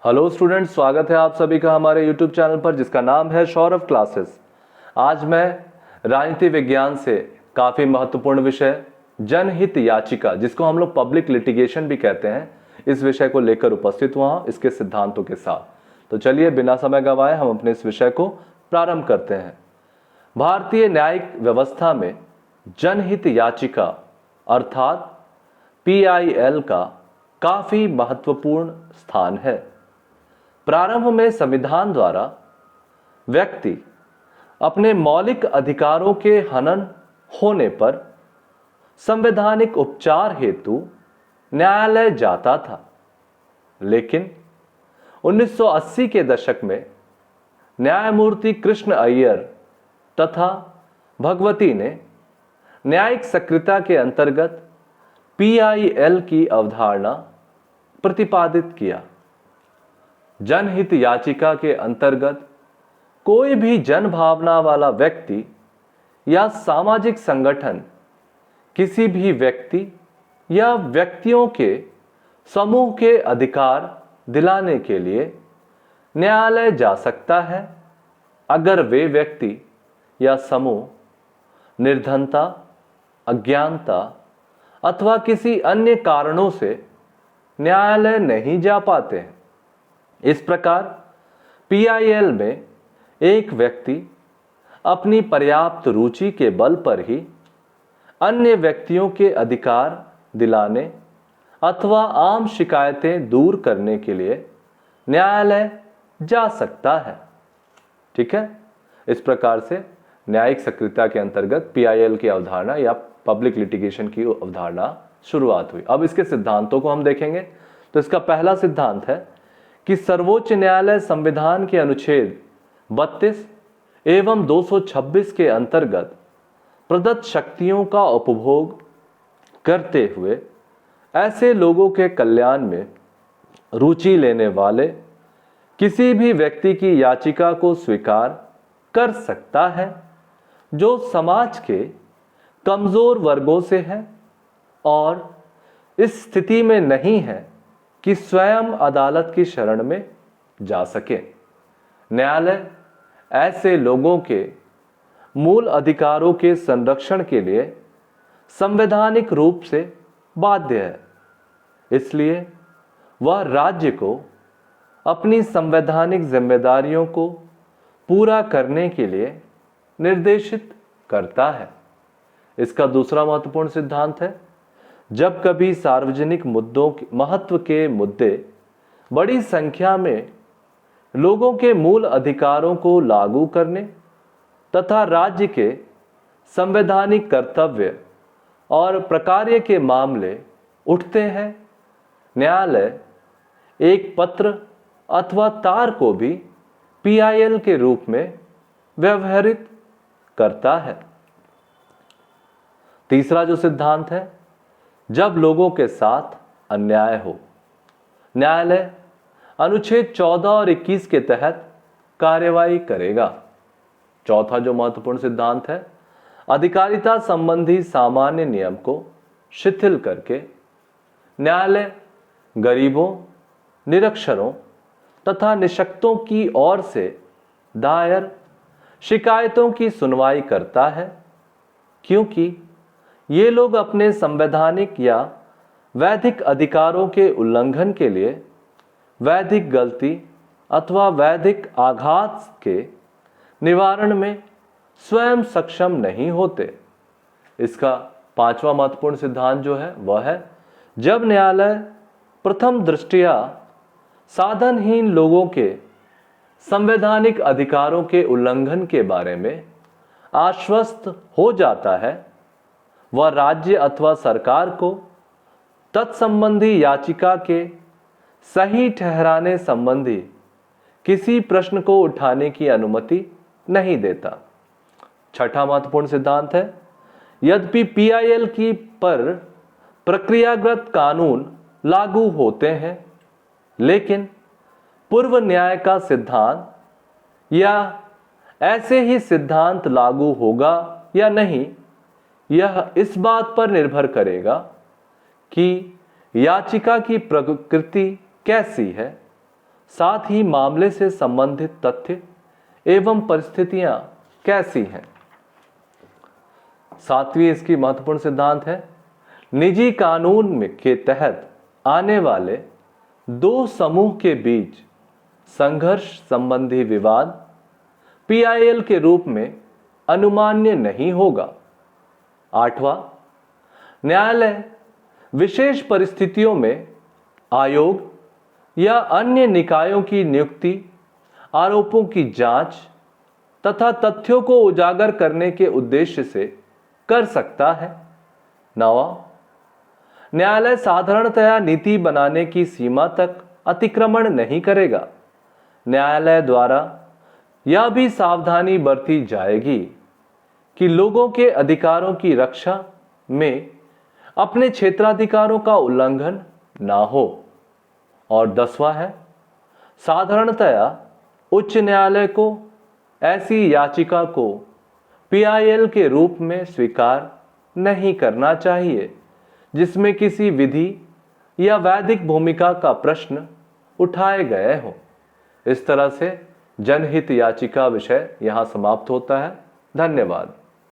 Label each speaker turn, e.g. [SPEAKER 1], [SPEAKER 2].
[SPEAKER 1] Hello students, स्वागत है आप सभी का हमारे यूट्यूब चैनल पर जिसका नाम है सौरभ क्लासेस। आज मैं राजनीति विज्ञान से काफ़ी महत्वपूर्ण विषय जनहित याचिका, जिसको हम लोग पब्लिक लिटिगेशन भी कहते हैं, इस विषय को लेकर उपस्थित हुआ हूं इसके सिद्धांतों के साथ। तो चलिए बिना समय गंवाए हम अपने इस विषय को प्रारंभ करते हैं। भारतीय न्यायिक व्यवस्था में जनहित याचिका अर्थात PIL का काफ़ी महत्वपूर्ण स्थान है। प्रारंभ में संविधान द्वारा व्यक्ति अपने मौलिक अधिकारों के हनन होने पर संवैधानिक उपचार हेतु न्यायालय जाता था, लेकिन 1980 के दशक में न्यायमूर्ति कृष्ण अय्यर तथा भगवती ने न्यायिक सक्रियता के अंतर्गत PIL की अवधारणा प्रतिपादित किया। जनहित याचिका के अंतर्गत कोई भी जनभावना वाला व्यक्ति या सामाजिक संगठन किसी भी व्यक्ति या व्यक्तियों के समूह के अधिकार दिलाने के लिए न्यायालय जा सकता है, अगर वे व्यक्ति या समूह निर्धनता, अज्ञानता अथवा किसी अन्य कारणों से न्यायालय नहीं जा पाते हैं। इस प्रकार PIL में एक व्यक्ति अपनी पर्याप्त रुचि के बल पर ही अन्य व्यक्तियों के अधिकार दिलाने अथवा आम शिकायतें दूर करने के लिए न्यायालय जा सकता है। ठीक है, इस प्रकार से न्यायिक सक्रियता के अंतर्गत PIL की अवधारणा या पब्लिक लिटिगेशन की अवधारणा शुरुआत हुई। अब इसके सिद्धांतों को हम देखेंगे। तो इसका पहला सिद्धांत है कि सर्वोच्च न्यायालय संविधान के अनुच्छेद 32 एवं 226 के अंतर्गत प्रदत्त शक्तियों का उपभोग करते हुए ऐसे लोगों के कल्याण में रुचि लेने वाले किसी भी व्यक्ति की याचिका को स्वीकार कर सकता है जो समाज के कमजोर वर्गों से है और इस स्थिति में नहीं है कि स्वयं अदालत की शरण में जा सके। न्यायालय ऐसे लोगों के मूल अधिकारों के संरक्षण के लिए संवैधानिक रूप से बाध्य है, इसलिए वह राज्य को अपनी संवैधानिक जिम्मेदारियों को पूरा करने के लिए निर्देशित करता है। इसका दूसरा महत्वपूर्ण सिद्धांत है, जब कभी सार्वजनिक मुद्दों महत्व के मुद्दे बड़ी संख्या में लोगों के मूल अधिकारों को लागू करने तथा राज्य के संवैधानिक कर्तव्य और प्रकार्य के मामले उठते हैं, न्यायालय एक पत्र अथवा तार को भी PIL के रूप में व्यवहारित करता है। तीसरा जो सिद्धांत है, जब लोगों के साथ अन्याय हो, न्यायालय अनुच्छेद 14 और 21 के तहत कार्यवाही करेगा। चौथा जो महत्वपूर्ण सिद्धांत है, अधिकारिता संबंधी सामान्य नियम को शिथिल करके न्यायालय गरीबों, निरक्षरों तथा निशक्तों की ओर से दायर शिकायतों की सुनवाई करता है, क्योंकि ये लोग अपने संवैधानिक या वैधिक अधिकारों के उल्लंघन के लिए वैधिक गलती अथवा वैधिक आघात के निवारण में स्वयं सक्षम नहीं होते। इसका पांचवा महत्वपूर्ण सिद्धांत जो है वह है, जब न्यायालय प्रथम दृष्टया साधनहीन लोगों के संवैधानिक अधिकारों के उल्लंघन के बारे में आश्वस्त हो जाता है, वह राज्य अथवा सरकार को तत्संबंधी याचिका के सही ठहराने संबंधी किसी प्रश्न को उठाने की अनुमति नहीं देता। छठा महत्वपूर्ण सिद्धांत है, यद्यपि PIL की पर प्रक्रियागत कानून लागू होते हैं, लेकिन पूर्व न्याय का सिद्धांत या ऐसे ही सिद्धांत लागू होगा या नहीं, यह इस बात पर निर्भर करेगा कि याचिका की प्रकृति कैसी है, साथ ही मामले से संबंधित तथ्य एवं परिस्थितियां कैसी हैं। सातवीं इसकी महत्वपूर्ण सिद्धांत है, निजी कानून में के तहत आने वाले दो समूह के बीच संघर्ष संबंधी विवाद पीआईएल के रूप में अनुमान्य नहीं होगा। आठवां, न्यायालय विशेष परिस्थितियों में आयोग या अन्य निकायों की नियुक्ति, आरोपों की जांच तथा तथ्यों को उजागर करने के उद्देश्य से कर सकता है। नौवां, न्यायालय साधारणतया नीति बनाने की सीमा तक अतिक्रमण नहीं करेगा। न्यायालय द्वारा यह भी सावधानी बरती जाएगी कि लोगों के अधिकारों की रक्षा में अपने क्षेत्राधिकारों का उल्लंघन ना हो। और 10वां है, साधारणतया उच्च न्यायालय को ऐसी याचिका को पीआईएल के रूप में स्वीकार नहीं करना चाहिए जिसमें किसी विधि या वैधिक भूमिका का प्रश्न उठाए गए हो। इस तरह से जनहित याचिका विषय यहां समाप्त होता है। धन्यवाद।